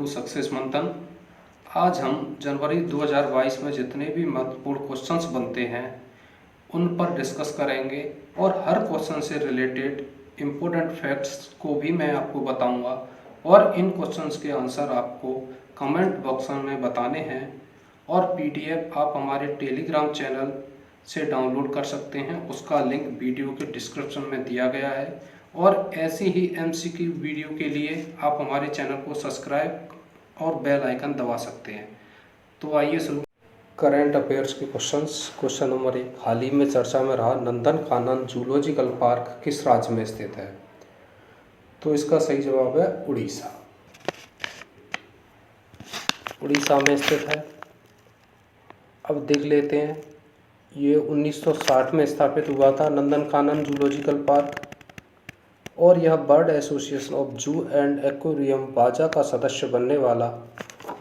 To success मंथन। आज हम जनवरी 2022 में जितने भी महत्वपूर्ण क्वेश्चंस बनते हैं उन पर डिस्कस करेंगे और हर क्वेश्चन से रिलेटेड इम्पोर्टेंट फैक्ट्स को भी मैं आपको बताऊंगा और इन क्वेश्चंस के आंसर आपको कमेंट बॉक्स में बताने हैं और पीडीएफ आप हमारे टेलीग्राम चैनल से डाउनलोड कर सकते हैं। उसका लिंक वीडियो के डिस्क्रिप्शन में दिया गया है और ऐसी ही एमसीक्यू वीडियो के लिए आप हमारे चैनल को सब्सक्राइब और बेल आइकन दबा सकते हैं। तो आइए शुरू। करंट अफेयर्स के क्वेश्चंस। क्वेश्चन नंबर 1, हाल ही में चर्चा में रहा नंदनकानन जूलॉजिकल पार्क किस राज्य में स्थित है? तो इसका सही जवाब है उड़ीसा। उड़ीसा में स्थित है। अब देख लेते हैं, ये 1960 में स्थापित हुआ था नंदनकानन जूलॉजिकल पार्क और यह बर्ड एसोसिएशन ऑफ जू एंड एक्वेरियम बाजा का सदस्य बनने वाला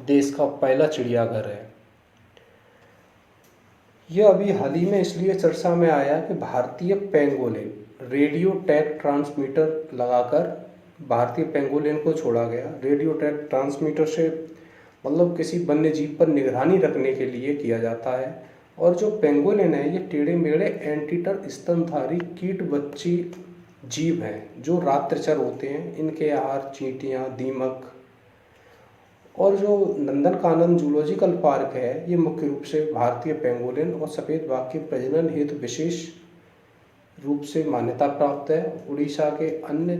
देश का पहला चिड़ियाघर है। यह अभी हाल ही में इसलिए चर्चा में आया कि भारतीय पेंगोलिन रेडियो टैग ट्रांसमीटर लगाकर भारतीय पेंगोलिन को छोड़ा गया। रेडियो टैग ट्रांसमीटर से मतलब किसी वन्य जीव पर निगरानी रखने के लिए किया जाता है और जो पेंगोलिन है ये टेढ़े मेढ़े एंटीटर स्तनधारी कीट बच्ची जीव हैं जो रात्रिचर होते हैं। इनके आहार चींटियाँ, दीमक। और जो नंदनकानन जूलॉजिकल पार्क है ये मुख्य रूप से भारतीय पेंगोलिन और सफ़ेद बाघ के प्रजनन हेतु विशेष रूप से मान्यता प्राप्त है। उड़ीसा के अन्य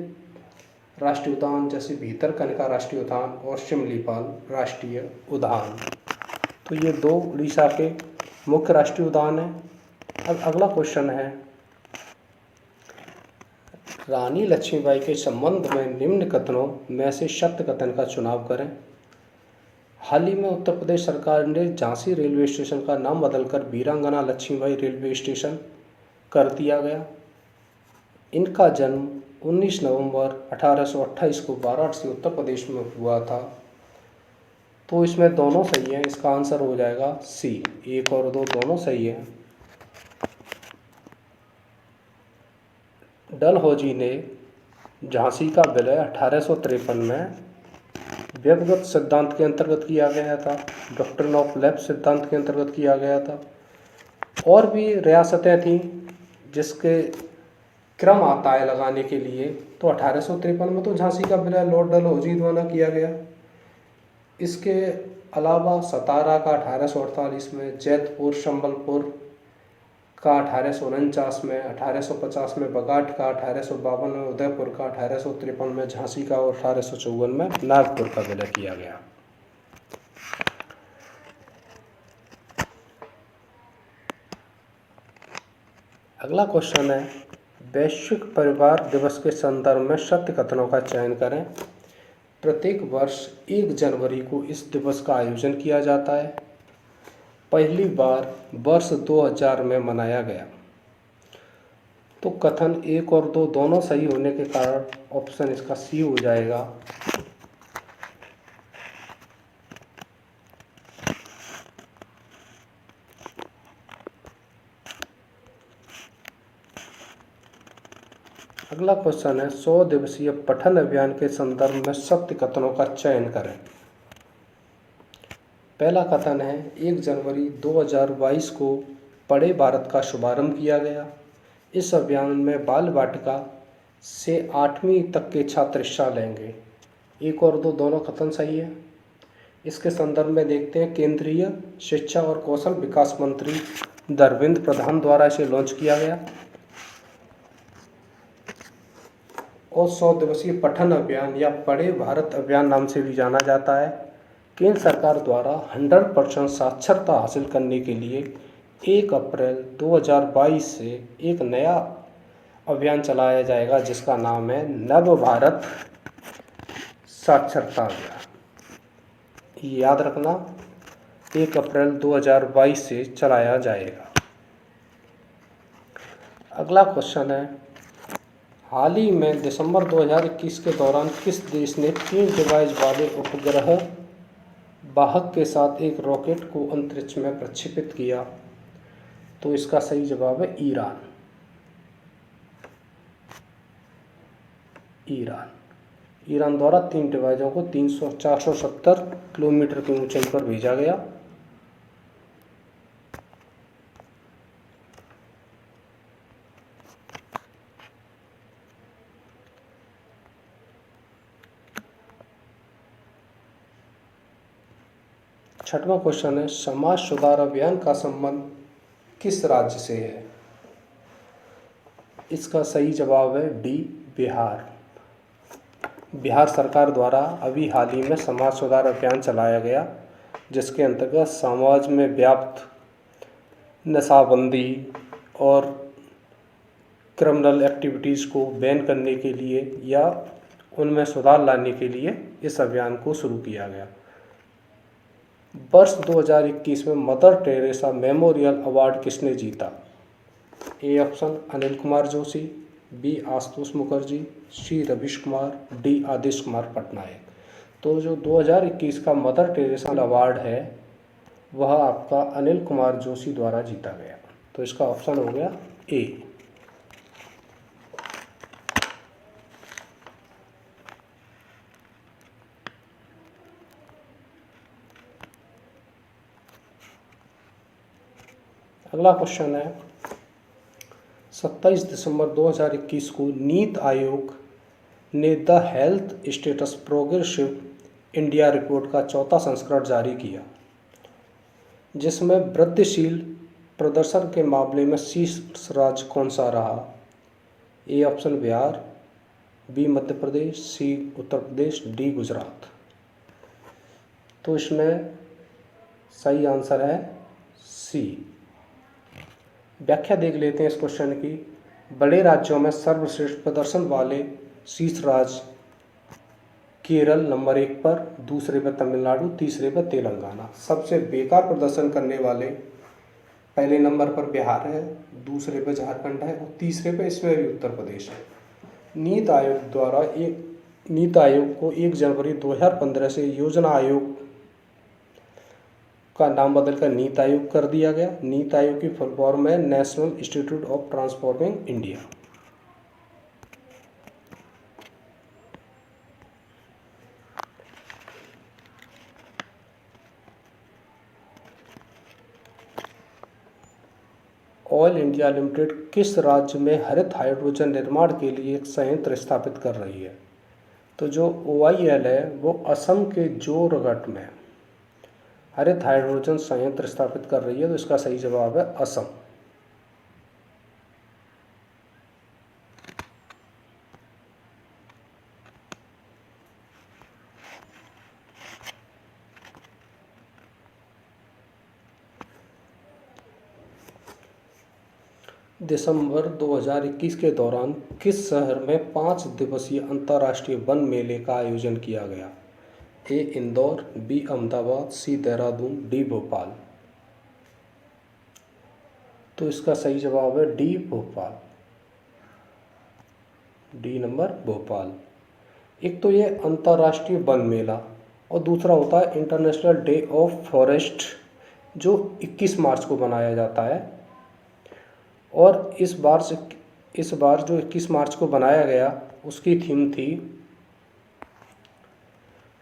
राष्ट्रीय उद्यान जैसे भीतरकनिका राष्ट्रीय उद्यान और शिमलीपाल राष्ट्रीय उद्यान, तो ये 2 उड़ीसा के मुख्य राष्ट्रीय उद्यान हैं। अब अगला क्वेश्चन है, रानी लक्ष्मीबाई के संबंध में निम्न कथनों में से सत्य कथन का चुनाव करें। हाल ही में उत्तर प्रदेश सरकार ने झांसी रेलवे स्टेशन का नाम बदलकर वीरांगना लक्ष्मीबाई रेलवे स्टेशन कर दिया गया। इनका जन्म 19 नवंबर 1828 को वाराणसी उत्तर प्रदेश में हुआ था। तो इसमें दोनों सही हैं, इसका आंसर हो जाएगा सी। 1 और 2 दोनों सही हैं। डलहौजी ने झांसी का विलय 1853 में व्यक्तिगत सिद्धांत के अंतर्गत किया गया था, डॉक्ट्रिन ऑफ लेफ्ट सिद्धांत के अंतर्गत किया गया था। और भी रियासतें थीं जिसके क्रम आता है लगाने के लिए, तो 1853 में तो झांसी का विलय लॉर्ड डलहौजी द्वारा किया गया। इसके अलावा सतारा का 1848 में, जैतपुर संबलपुर का 1849 में, 1850 में बगाट का, 1852 में उदयपुर का, 1853 में झांसी का और 1854 में नागपुर का विलय किया गया। अगला क्वेश्चन है, वैश्विक परिवार दिवस के संदर्भ में सत्य कथनों का चयन करें। प्रत्येक वर्ष 1 जनवरी को इस दिवस का आयोजन किया जाता है। पहली बार वर्ष 2000 में मनाया गया। तो कथन 1 और 2 दोनों सही होने के कारण ऑप्शन इसका सी हो जाएगा। अगला क्वेश्चन है, 100 दिवसीय पठन अभियान के संदर्भ में सत्य कथनों का चयन करें। पहला कथन है, 1 जनवरी 2022 को पढ़े भारत का शुभारंभ किया गया। इस अभियान में बाल वाटिका से 8वीं तक के छात्र हिस्सा लेंगे। 1 और 2 दोनों कथन सही है। इसके संदर्भ में देखते हैं, केंद्रीय शिक्षा और कौशल विकास मंत्री धर्मेंद्र प्रधान द्वारा इसे लॉन्च किया गया और 100 दिवसीय पठन अभियान या पढ़े भारत अभियान नाम से भी जाना जाता है। केंद्र सरकार द्वारा 100% साक्षरता हासिल करने के लिए 1 अप्रैल 2022 से एक नया अभियान चलाया जाएगा जिसका नाम है नव भारत साक्षरता अभियान। याद रखना, 1 अप्रैल 2022 से चलाया जाएगा। अगला क्वेश्चन है, हाल ही में दिसंबर 2021 के दौरान किस देश ने 3 डिवाइस वाले उपग्रह वाहक के साथ एक रॉकेट को अंतरिक्ष में प्रक्षेपित किया? तो इसका सही जवाब है ईरान। ईरान द्वारा 3 डिवाइसों को 470 किलोमीटर की ऊंचाई पर भेजा गया। छठवां क्वेश्चन है, समाज सुधार अभियान का संबंध किस राज्य से है? इसका सही जवाब है डी, बिहार। बिहार सरकार द्वारा अभी हाल ही में समाज सुधार अभियान चलाया गया, जिसके अंतर्गत समाज में व्याप्त नशाबंदी और क्रिमिनल एक्टिविटीज़ को बैन करने के लिए या उनमें सुधार लाने के लिए इस अभियान को शुरू किया गया। वर्ष 2021 में मदर टेरेसा मेमोरियल अवार्ड किसने जीता? A option Anil Kumar Joshi, B Ashutosh Mukherjee, C Ravish Kumar, D Adesh Kumar Patnaik. तो जो 2021 का मदर टेरेसा अवार्ड है वह आपका अनिल कुमार जोशी द्वारा जीता गया। तो इसका ऑप्शन हो गया ए। अगला क्वेश्चन है, 27 दिसंबर 2021 को नीति आयोग ने the health status progressive India report का चौथा संस्करण जारी किया, जिसमें वृद्धिशील प्रदर्शन के मामले में शीर्ष राज्य कौन सा रहा? A option Bihar, B Madhya Pradesh, C Uttar Pradesh, D Gujarat. तो इसमें सही आंसर है सी। व्याख्या देख लेते हैं इस क्वेश्चन की। बड़े राज्यों में सर्वश्रेष्ठ प्रदर्शन वाले शीर्ष राज्य केरल नंबर 1 पर, दूसरे पर तमिलनाडु, तीसरे पर तेलंगाना। सबसे बेकार प्रदर्शन करने वाले पहले नंबर पर बिहार है, दूसरे पर झारखंड है और तीसरे पर इसमें भी उत्तर प्रदेश है। नीति आयोग को 1 जनवरी 2015 से योजना आयोग का नाम बदलकर नीति आयोग कर दिया गया। नीति आयोग की फुल फॉर्म है national institute of transforming India. Oil India limited किस राज्य में हरित हाइड्रोजन निर्माण के लिए एक संयंत्र स्थापित कर रही है? तो जो OIL है वो असम के जोरहट में हरित हाइड्रोजन संयंत्र स्थापित कर रही है। तो इसका सही जवाब है असम। दिसंबर 2021 के दौरान किस शहर में 5 दिवसीय अंतर्राष्ट्रीय वन मेले का आयोजन किया गया? ए इंदौर, बी अहमदाबाद, सी देहरादून, डी भोपाल। तो इसका सही जवाब है D Bhopal, D number Bhopal. एक तो ये अंतर्राष्ट्रीय वन मेला और दूसरा होता है इंटरनेशनल डे ऑफ फॉरेस्ट, जो 21 मार्च को मनाया जाता है। और इस बार जो 21 मार्च को बनाया गया उसकी थीम थी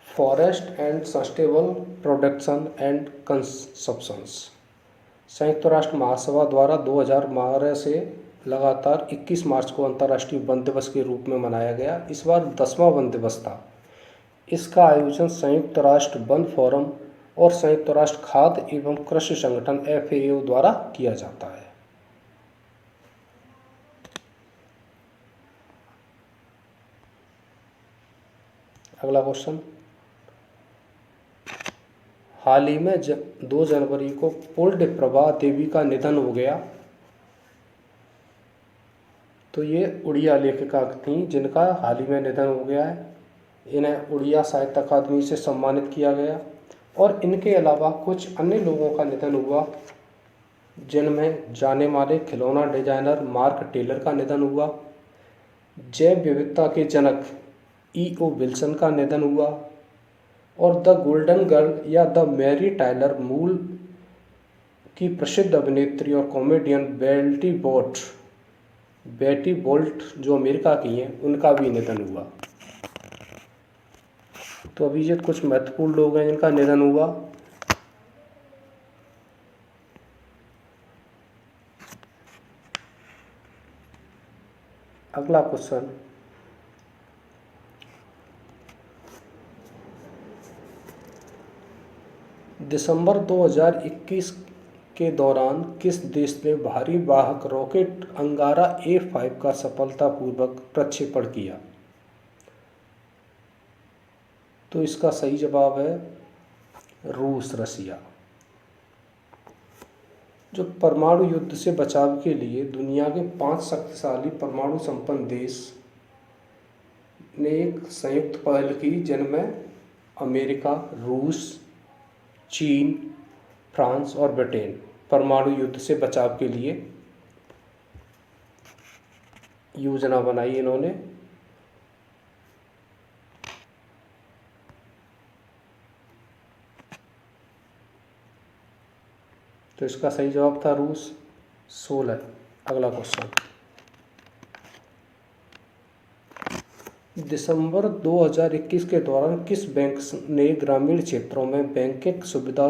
forest and sustainable production and consumptions. संयुक्त राष्ट्र महासभा द्वारा 2012 से लगातार 21 मार्च को अंतर्राष्ट्रीय वन दिवस के रूप में मनाया गया। इस बार 10वां वन दिवस था। इसका आयोजन संयुक्त राष्ट्र वन फोरम और संयुक्त राष्ट्र खाद्य एवं कृषि संगठन FAO द्वारा किया जाता है। अगला क्वेश्चन, हाल ही में 2 जनवरी को पुण्य प्रभा देवी का निधन हो गया। तो ये उड़िया लेखिका थी जिनका हाल ही में निधन हो गया है। इन्हें उड़िया साहित्य अकादमी से सम्मानित किया गया और इनके अलावा कुछ अन्य लोगों का निधन हुआ, जिनमें जाने माने खिलौना डिजाइनर मार्क टेलर का निधन हुआ, जैव विविधता के जनक E.O. विल्सन का निधन हुआ और द गोल्डन गर्ल या द मैरी टाइलर मूल की प्रसिद्ध अभिनेत्री और कॉमेडियन बेटी बोल्ट जो अमेरिका की हैं उनका भी निधन हुआ। तो अभिजीत कुछ महत्वपूर्ण लोग हैं जिनका निधन हुआ। अगला क्वेश्चन, दिसंबर 2021 के दौरान किस देश ने भारी वाहक रॉकेट अंगारा A5 का सफलतापूर्वक प्रक्षेपण किया? तो इसका सही जवाब है रूस, रसिया। जो परमाणु युद्ध से बचाव के लिए दुनिया के 5 शक्तिशाली परमाणु संपन्न देश ने एक संयुक्त पहल की, जिनमें अमेरिका, रूस, चीन, फ्रांस और ब्रिटेन परमाणु युद्ध से बचाव के लिए योजना बनाई इन्होंने। तो इसका सही जवाब था रूस, 16। अगला क्वेश्चन, दिसंबर 2021 के दौरान किस बैंक ने ग्रामीण क्षेत्रों में बैंकिंग सुविधा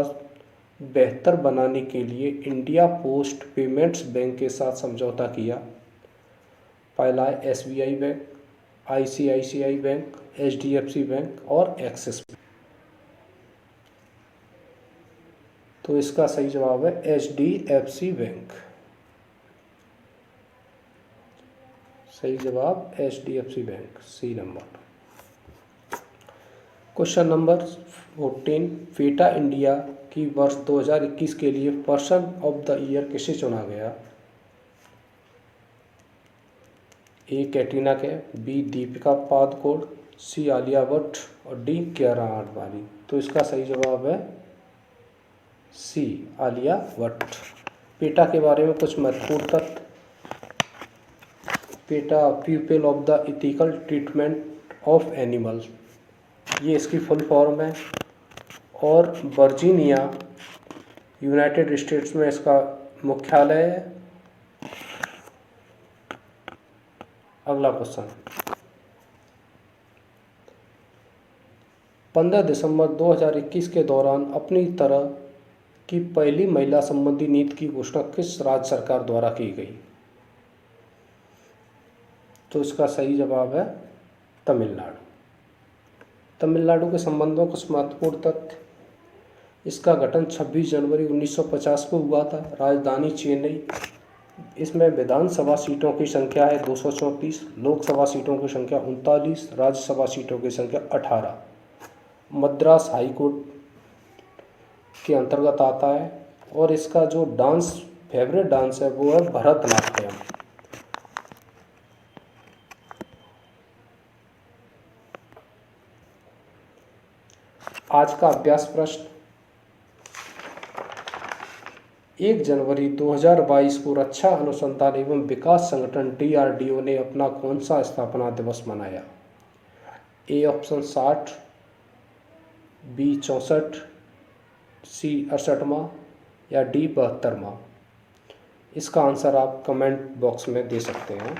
बेहतर बनाने के लिए इंडिया पोस्ट पेमेंट्स बैंक के साथ समझौता किया? पहला है SBI bank, ICICI bank, HDFC bank और एक्सिस बैंक। तो इसका सही जवाब है HDFC बैंक। सही जवाब HDFC bank, C number. Question number 14, फेटा इंडिया की वर्ष 2021 के लिए पर्सन ऑफ द ईयर किसे चुना गया? A Katrina Kaif, B Deepika Padukone, C Alia Bhatt और D कियारा आडवाणी। तो इसका सही जवाब है C आलिया भट्ट। पेटा के बारे में कुछ महत्वपूर्ण तथ्य। PETA people of the ethical treatment of animals, ये इसकी फुल फॉर्म है, और वर्जीनिया यूनाइटेड स्टेट्स में इसका मुख्यालय है। अगला क्वेश्चन, 15 दिसंबर 2021 के दौरान अपनी तरह की पहली महिला संबंधी नीति की घोषणा किस राज्य सरकार द्वारा की गई? तो इसका सही जवाब है तमिलनाडु। तमिलनाडु के संबंध में कुछ महत्वपूर्ण तथ्य। इसका गठन 26 जनवरी 1950 को हुआ था, राजधानी चेन्नई। इसमें विधानसभा सीटों की संख्या है 234, लोकसभा सीटों की संख्या 39, राज्यसभा सीटों की संख्या 18। मद्रास हाईकोर्ट के अंतर्गत आता है, और इसका जो डांस फेवरेट डांस है वो है भरतनाट्यम। आज का अभ्यास प्रश्न, 1 जनवरी 2022 को रक्षा अनुसंधान एवं विकास संगठन DRDO ने अपना कौन सा स्थापना दिवस मनाया? A ऑप्शन 60, B 64, C 68वां या D 72वां। इसका आंसर आप कमेंट बॉक्स में दे सकते हैं।